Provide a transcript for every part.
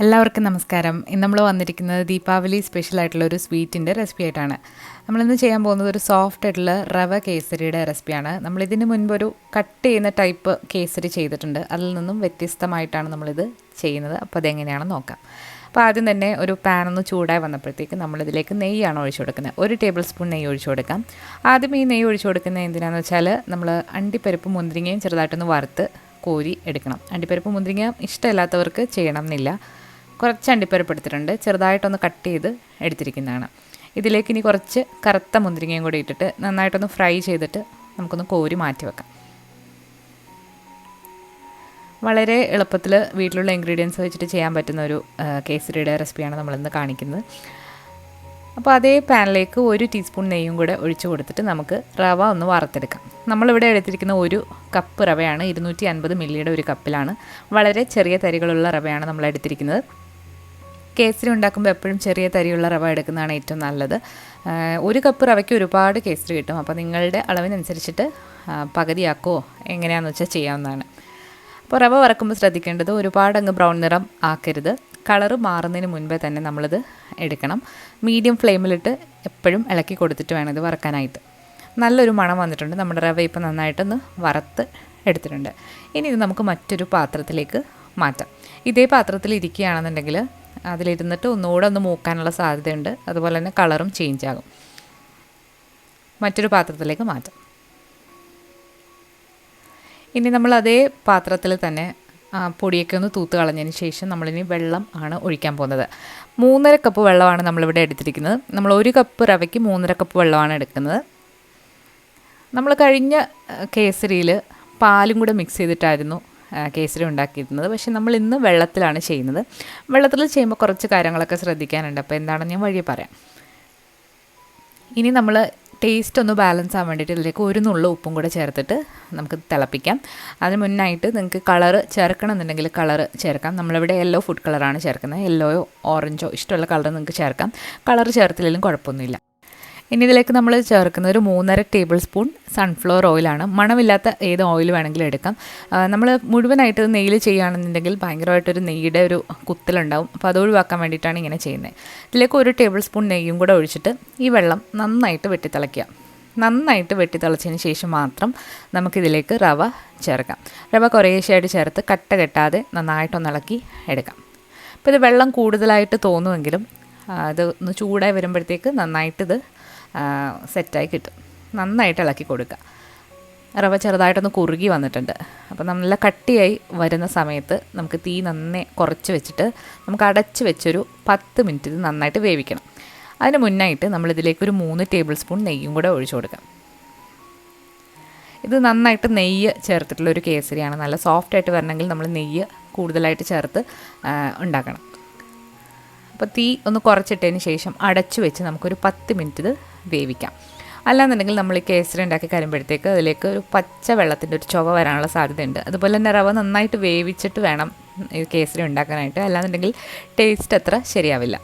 എല്ലാവർക്കും നമസ്കാരം. ഇന്ന് നമ്മൾ വന്നിരിക്കുന്നത് ദീപാവലി സ്പെഷ്യലായിട്ടുള്ള ഒരു സ്വീറ്റിൻ്റെ റെസിപ്പി ആയിട്ടാണ്. നമ്മളിന്ന് ചെയ്യാൻ പോകുന്നത് ഒരു സോഫ്റ്റ് ആയിട്ടുള്ള റവ കേസരിയുടെ റെസിപ്പിയാണ്. നമ്മളിതിന് മുൻപ് ഒരു കട്ട് ചെയ്യുന്ന ടൈപ്പ് കേസരി ചെയ്തിട്ടുണ്ട്. അതിൽ നിന്നും വ്യത്യസ്തമായിട്ടാണ് നമ്മളിത് ചെയ്യുന്നത്. അപ്പോൾ അതെങ്ങനെയാണെന്ന് നോക്കാം. അപ്പോൾ ആദ്യം തന്നെ ഒരു പാൻ ഒന്ന് ചൂടായി വന്നപ്പോഴത്തേക്ക് നമ്മളിതിലേക്ക് നെയ്യാണ് ഒഴിച്ചു കൊടുക്കുന്നത്. 1 ടേബിൾ സ്പൂൺ നെയ്യ് ഒഴിച്ചു കൊടുക്കാം. ആദ്യം ഈ നെയ്യ് ഒഴിച്ചു കൊടുക്കുന്നത് എന്തിനാണെന്ന് വെച്ചാൽ നമ്മൾ അണ്ടിപ്പരിപ്പ് മുന്തിരിങ്ങയും ചെറുതായിട്ടൊന്ന് വറുത്ത് കോരി എടുക്കണം. അണ്ടിപ്പരിപ്പ് മുന്തിരിങ്ങ ഇഷ്ടമില്ലാത്തവർക്ക് ചെയ്യണം എന്നില്ല. കുറച്ച് അണ്ടിപ്പരിപ്പ് എടുത്തിട്ടുണ്ട്, ചെറുതായിട്ടൊന്ന് കട്ട് ചെയ്ത് എടുത്തിരിക്കുന്നതാണ്. ഇതിലേക്ക് ഇനി കുറച്ച് കറുത്ത മുന്തിരിങ്ങയും കൂടി ഇട്ടിട്ട് നന്നായിട്ടൊന്ന് ഫ്രൈ ചെയ്തിട്ട് നമുക്കൊന്ന് കോരി മാറ്റി വെക്കാം. വളരെ എളുപ്പത്തിൽ വീട്ടിലുള്ള ഇൻഗ്രീഡിയൻസ് വെച്ചിട്ട് ചെയ്യാൻ പറ്റുന്ന ഒരു കേസരിയുടെ റെസിപ്പിയാണ് നമ്മളിന്ന് കാണിക്കുന്നത്. അപ്പോൾ അതേ പാനിലേക്ക് 1 ടീസ്പൂൺ നെയ്യും കൂടെ ഒഴിച്ചു കൊടുത്തിട്ട് നമുക്ക് റവ ഒന്ന് വറുത്തെടുക്കാം. നമ്മളിവിടെ എടുത്തിരിക്കുന്ന 1 കപ്പ് റവയാണ്. 250 മില്ലിയുടെ ഒരു കപ്പിലാണ്. വളരെ ചെറിയ തരികളുള്ള റവയാണ് നമ്മൾ എടുത്തിരിക്കുന്നത്. കേസരി ഉണ്ടാക്കുമ്പോൾ എപ്പോഴും ചെറിയ തരിയുള്ള റവ എടുക്കുന്നതാണ് ഏറ്റവും നല്ലത്. 1 കപ്പ് റവയ്ക്ക് ഒരുപാട് കേസരി കിട്ടും. അപ്പോൾ നിങ്ങളുടെ അളവിനനുസരിച്ചിട്ട് പകുതിയാക്കോ എങ്ങനെയാണെന്ന് വെച്ചാൽ ചെയ്യാവുന്നതാണ്. അപ്പോൾ റവ വറക്കുമ്പോൾ ശ്രദ്ധിക്കേണ്ടത് ഒരുപാട് അങ്ങ് ബ്രൗൺ നിറം ആക്കരുത്. കളറ് മാറുന്നതിന് മുൻപേ തന്നെ നമ്മളിത് എടുക്കണം. മീഡിയം ഫ്ലെയിമിലിട്ട് എപ്പോഴും ഇളക്കി കൊടുത്തിട്ട് വേണം ഇത് വറക്കാനായിട്ട്. നല്ലൊരു മണം വന്നിട്ടുണ്ട്. നമ്മുടെ റവ ഇപ്പോൾ നന്നായിട്ടൊന്ന് വറുത്ത് എടുത്തിട്ടുണ്ട്. ഇനി ഇത് നമുക്ക് മറ്റൊരു പാത്രത്തിലേക്ക് മാറ്റാം. ഇതേ പാത്രത്തിൽ ഇരിക്കുകയാണെന്നുണ്ടെങ്കിൽ അതിലിരുന്നിട്ട് ഒന്നുകൂടെ ഒന്ന് മൂക്കാനുള്ള സാധ്യതയുണ്ട്. അതുപോലെ തന്നെ കളറും ചേഞ്ച് ആകും. മറ്റൊരു പാത്രത്തിലേക്ക് മാറ്റാം. ഇനി നമ്മൾ അതേ പാത്രത്തിൽ തന്നെ പൊടിയൊക്കെ ഒന്ന് തൂത്ത് കളഞ്ഞതിന് ശേഷം നമ്മളിനി വെള്ളം ആണ് ഒഴിക്കാൻ പോകുന്നത്. 3.5 കപ്പ് വെള്ളമാണ് നമ്മളിവിടെ എടുത്തിരിക്കുന്നത്. നമ്മൾ 1 കപ്പ് റവയ്ക്ക് 3.5 കപ്പ് വെള്ളമാണ് എടുക്കുന്നത്. നമ്മൾ കഴിഞ്ഞ കേസരിയിൽ പാലും കൂടെ മിക്സ് ചെയ്തിട്ടായിരുന്നു കേസരി ഉണ്ടാക്കിയിരുന്നത്. പക്ഷേ നമ്മൾ ഇന്ന് വെള്ളത്തിലാണ് ചെയ്യുന്നത്. വെള്ളത്തിൽ ചെയ്യുമ്പോൾ കുറച്ച് കാര്യങ്ങളൊക്കെ ശ്രദ്ധിക്കാനുണ്ട്. അപ്പോൾ എന്താണെന്ന് ഞാൻ വഴി പറയാം. ഇനി നമ്മൾ ടേസ്റ്റ് ഒന്ന് ബാലൻസ് ആവാൻ വേണ്ടിയിട്ട് ഇതിലേക്ക് 1 നുള്ളു ഉപ്പും കൂടെ ചേർത്തിട്ട് നമുക്ക് തിളപ്പിക്കാം. അതിന് മുന്നായിട്ട് നിങ്ങൾക്ക് കളറ് ചേർക്കണം എന്നുണ്ടെങ്കിൽ കളറ് ചേർക്കാം. നമ്മളിവിടെ യെല്ലോ ഫുഡ് കളറാണ് ചേർക്കുന്നത്. യെല്ലോയോ ഓറഞ്ചോ ഇഷ്ടമുള്ള കളർ നിങ്ങൾക്ക് ചേർക്കാം. കളറ് ചേർത്തില്ലെങ്കിലും കുഴപ്പമൊന്നുമില്ല. ഇനി ഇതിലേക്ക് നമ്മൾ ചേർക്കുന്നത് ഒരു 3.5 ടേബിൾ സ്പൂൺ സൺഫ്ലവർ ഓയിലാണ്. മണമില്ലാത്ത ഏത് ഓയിൽ വേണമെങ്കിലും എടുക്കാം. നമ്മൾ മുഴുവനായിട്ട് നെയ്യിൽ ചെയ്യുകയാണെന്നുണ്ടെങ്കിൽ ഭയങ്കരമായിട്ടൊരു നെയ്യുടെ ഒരു കുത്തലുണ്ടാവും. അപ്പോൾ അത് ഒഴിവാക്കാൻ വേണ്ടിയിട്ടാണ് ഇങ്ങനെ ചെയ്യുന്നത്. ഇതിലേക്ക് 1 ടേബിൾ സ്പൂൺ നെയ്യും കൂടെ ഒഴിച്ചിട്ട് ഈ വെള്ളം നന്നായിട്ട് വെട്ടിത്തിളയ്ക്കുക. നന്നായിട്ട് വെട്ടിത്തിളച്ചതിന് ശേഷം മാത്രം നമുക്കിതിലേക്ക് റവ ചേർക്കാം. റവ കുറേശ്ശെയായിട്ട് ചേർത്ത് കട്ട കെട്ടാതെ നന്നായിട്ടൊന്ന് ഇളക്കി എടുക്കാം. അപ്പോൾ ഇത് വെള്ളം കൂടുതലായിട്ട് തോന്നുമെങ്കിലും ഇത് ഒന്ന് ചൂടായി വരുമ്പോഴത്തേക്ക് നന്നായിട്ടിത് സെറ്റായി കിട്ടും. നന്നായിട്ട് ഇളക്കി കൊടുക്കുക. റവ ചെറുതായിട്ടൊന്ന് കുറുകി വന്നിട്ടുണ്ട്. അപ്പോൾ നല്ല കട്ടിയായി വരുന്ന സമയത്ത് നമുക്ക് തീ നന്നേ കുറച്ച് വെച്ചിട്ട് നമുക്ക് അടച്ച് വെച്ചൊരു 10 മിനിറ്റ് ഇത് നന്നായിട്ട് വേവിക്കണം. അതിന് മുന്നായിട്ട് നമ്മളിതിലേക്ക് ഒരു 3 ടേബിൾ സ്പൂൺ നെയ്യും കൂടെ ഒഴിച്ചു കൊടുക്കാം. ഇത് നന്നായിട്ട് നെയ്യ് ചേർത്തിട്ടുള്ളൊരു കേസരിയാണ്. നല്ല സോഫ്റ്റായിട്ട് വരണമെങ്കിൽ നമ്മൾ നെയ്യ് കൂടുതലായിട്ട് ചേർത്ത് ഉണ്ടാക്കണം. അപ്പോൾ തീ ഒന്ന് കുറച്ചിട്ടതിന് ശേഷം അടച്ചു വെച്ച് നമുക്കൊരു 10 മിനിറ്റ് ഇത് വേവിക്കാം. അല്ലാന്നുണ്ടെങ്കിൽ നമ്മൾ ഈ കേസരി ഉണ്ടാക്കി കഴിയുമ്പോഴത്തേക്ക് അതിലേക്ക് ഒരു പച്ച വെള്ളത്തിൻ്റെ ഒരു ചുവ വരാനുള്ള സാധ്യതയുണ്ട്. അതുപോലെ തന്നെ റവ നന്നായിട്ട് വേവിച്ചിട്ട് വേണം ഈ കേസരി ഉണ്ടാക്കാനായിട്ട്. അല്ലാന്നുണ്ടെങ്കിൽ ടേസ്റ്റ് അത്ര ശരിയാവില്ല.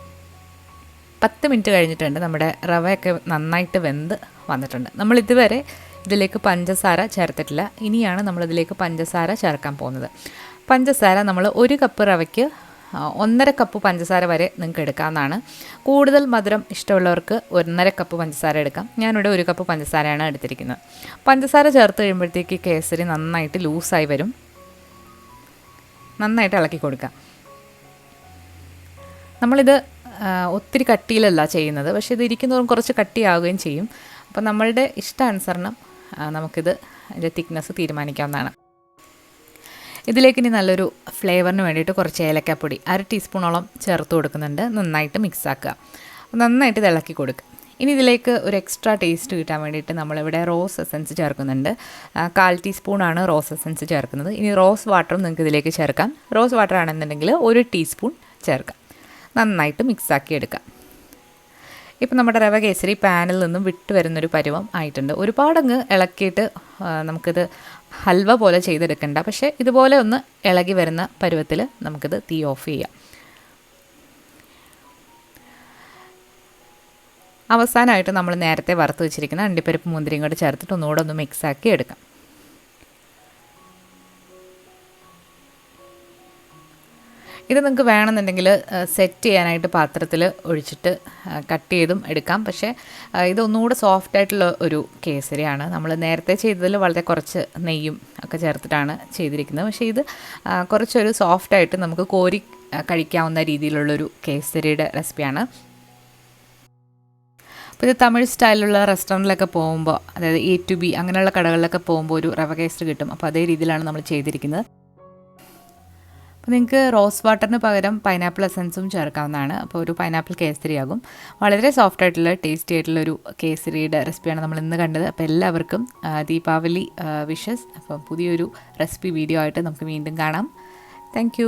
10 മിനിറ്റ് കഴിഞ്ഞിട്ടുണ്ട്. നമ്മുടെ റവയൊക്കെ നന്നായിട്ട് വെന്ത് വന്നിട്ടുണ്ട്. നമ്മൾ ഇതുവരെ ഇതിലേക്ക് പഞ്ചസാര ചേർത്തിട്ടില്ല. ഇനിയാണ് നമ്മളിതിലേക്ക് പഞ്ചസാര ചേർക്കാൻ പോകുന്നത്. പഞ്ചസാര നമ്മൾ 1 കപ്പ് റവയ്ക്ക് 1.5 കപ്പ് പഞ്ചസാര വരെ നിങ്ങൾക്ക് എടുക്കാവുന്നതാണ്. കൂടുതൽ മധുരം ഇഷ്ടമുള്ളവർക്ക് 1.5 കപ്പ് പഞ്ചസാര എടുക്കാം. ഞാനിവിടെ 1 കപ്പ് പഞ്ചസാരയാണ് എടുത്തിരിക്കുന്നത്. പഞ്ചസാര ചേർത്ത് കഴിയുമ്പോഴത്തേക്ക് കേസരി നന്നായിട്ട് ലൂസായി വരും. നന്നായിട്ട് ഇളക്കി കൊടുക്കാം. നമ്മളിത് ഒത്തിരി കട്ടിയിലല്ല ചെയ്യുന്നത്, പക്ഷേ ഇത് ഇരിക്കുന്നതും കുറച്ച് കട്ടിയാവുകയും ചെയ്യും. അപ്പോൾ നമ്മളുടെ ഇഷ്ടാനുസരണം നമുക്കിത് അതിൻ്റെ തിക്നെസ് തീരുമാനിക്കാവുന്നതാണ്. ഇതിലേക്ക് ഇനി നല്ലൊരു ഫ്ലേവറിന് വേണ്ടിയിട്ട് കുറച്ച് ഏലക്കാപ്പൊടി 1/2 ടീസ്പൂണോളം ചേർത്ത് കൊടുക്കുന്നുണ്ട്. നന്നായിട്ട് മിക്സാക്കുക. നന്നായിട്ട് ഇത് ഇളക്കി കൊടുക്കുക. ഇനി ഇതിലേക്ക് ഒരു എക്സ്ട്രാ ടേസ്റ്റ് കിട്ടാൻ വേണ്ടിയിട്ട് നമ്മളിവിടെ റോസ് എസൻസ് ചേർക്കുന്നുണ്ട്. 1/4 ടീസ്പൂണാണ് റോസ് എസൻസ് ചേർക്കുന്നത്. ഇനി റോസ് വാട്ടറും നിങ്ങൾക്ക് ഇതിലേക്ക് ചേർക്കാം. റോസ് വാട്ടർ ആണെന്നുണ്ടെങ്കിൽ 1 ടീസ്പൂൺ ചേർക്കാം. നന്നായിട്ട് മിക്സാക്കി എടുക്കാം. ഇപ്പം നമ്മുടെ റവ കേസരി പാനിൽ നിന്നും വിട്ട് വരുന്നൊരു പരുവം ആയിട്ടുണ്ട്. ഒരുപാടങ്ങ് ഇളക്കിയിട്ട് നമുക്കിത് ഹൽവ പോലെ ചെയ്തെടുക്കണ്ട. പക്ഷേ ഇതുപോലെ ഒന്ന് ഇളകി വരുന്ന പരുവത്തിൽ നമുക്കിത് തീ ഓഫ് ചെയ്യാം. അവസാനമായിട്ട് നമ്മൾ നേരത്തെ വറുത്ത് വെച്ചിരിക്കുന്ന അണ്ടിപ്പരിപ്പ് മുന്തിരിയും കൂടെ ചേർത്തിട്ട് ഒന്നുകൂടെ ഒന്ന് മിക്സാക്കി എടുക്കാം. ഇത് നിങ്ങൾക്ക് വേണമെന്നുണ്ടെങ്കിൽ സെറ്റ് ചെയ്യാനായിട്ട് പാത്രത്തിൽ ഒഴിച്ചിട്ട് കട്ട് ചെയ്തും എടുക്കാം. പക്ഷേ ഇതൊന്നുകൂടെ സോഫ്റ്റായിട്ടുള്ള ഒരു കേസരിയാണ്. നമ്മൾ നേരത്തെ ചെയ്തതിൽ വളരെ കുറച്ച് നെയ്യും ഒക്കെ ചേർത്തിട്ടാണ് ചെയ്തിരിക്കുന്നത്. പക്ഷേ ഇത് കുറച്ചൊരു സോഫ്റ്റായിട്ട് നമുക്ക് കോരി കഴിക്കാവുന്ന രീതിയിലുള്ളൊരു കേസരിയുടെ റെസിപ്പിയാണ്. അപ്പോൾ ഇത് തമിഴ് സ്റ്റൈലിലുള്ള റെസ്റ്റോറൻറ്റിലൊക്കെ പോകുമ്പോൾ, അതായത് A2B അങ്ങനെയുള്ള കടകളിലൊക്കെ പോകുമ്പോൾ ഒരു റവ കേസരി കിട്ടും. അപ്പോൾ അതേ രീതിയിലാണ് നമ്മൾ ചെയ്തിരിക്കുന്നത്. അപ്പോൾ നിങ്ങൾക്ക് റോസ് വാട്ടറിന് പകരം പൈനാപ്പിൾ എസൻസും ചേർക്കാവുന്നതാണ്. അപ്പോൾ ഒരു പൈനാപ്പിൾ കേസരിയാകും. വളരെ സോഫ്റ്റ് ആയിട്ടുള്ള ടേസ്റ്റി ആയിട്ടുള്ളൊരു കേസരിയുടെ റെസിപ്പിയാണ് നമ്മൾ ഇന്ന് കണ്ടത്. അപ്പോൾ എല്ലാവർക്കും ദീപാവലി വിഷസ്. അപ്പോൾ പുതിയൊരു റെസിപ്പി വീഡിയോ ആയിട്ട് നമുക്ക് വീണ്ടും കാണാം. താങ്ക്